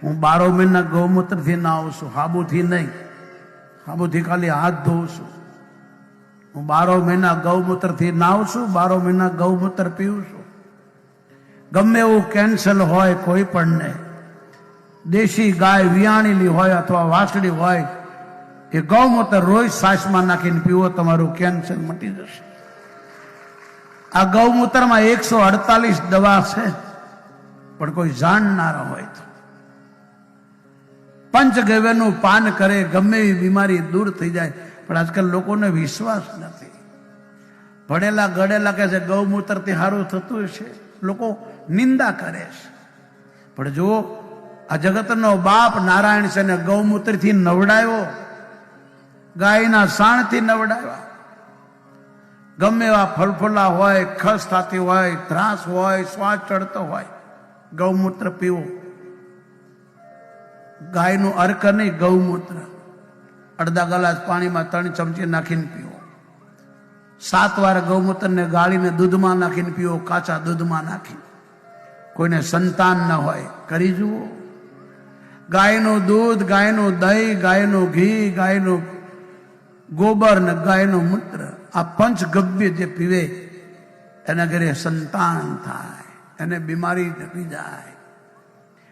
હું 12 મહિના ગૌમૂત્રથી નાહું છું, હાબુથી નહીં. હાબુથી ખાલી હાથ ધોઉં છું. હું 12 મહિના ગૌમૂત્રથી નાહું છું, 12 મહિના ગૌમૂત્ર પીવું છું. ગમે એવું કેન્સર હોય કોઈ પણ ને, દેશી ગાય વિયાણેલી હોય અથવા વાસળી હોય, એ ગૌમૂત્ર રોજ સાસમાં નાખીને પીવો, તમારું કેન્સર મટી જશે. આ ગૌમૂત્રમાં 148 દવા છે, પણ કોઈ જાણનારા હોય તો પંચગવ્યનું પાન કરે, ગમે એવી બીમારી દૂર થઈ જાય. પણ આજકાલ લોકોને વિશ્વાસ નથી. ભણેલા ગળેલા કહે છે ગૌમૂત્રથી સારું થતું હશે, લોકો નિંદા કરે છે. પણ જો આ જગતનો બાપ નારાયણ છે ને ગૌમૂત્રથી નવડાવ્યો, ગાયના સાણથી નવડાવ્યા. ગમે એવા ફલફલા હોય, ખસ થતી હોય, ત્રાસ હોય, શ્વાસ ચડતો હોય, ગૌમૂત્ર પીવો. ગાયનું અર્ક નહીં, ગૌમૂત્ર અડધા ગ્લાસ પાણીમાં 3 ચમચી નાખીને પીવો. 7 વાર ગૌમૂત્રને ગાળીને દૂધમાં નાખીને પીવો, કાચા દૂધમાં નાખીને. કોઈને સંતાન ન હોય કરી જુઓ. ગાયનું દૂધ, ગાયનું દહીં, ગાયનું ઘી, ગાયનું ગોબર ને ગાયનું મૂત્ર, આ પંચગવ્ય જે પીવે એના ઘરે સંતાન થાય, એને બીમારી નથી જાય.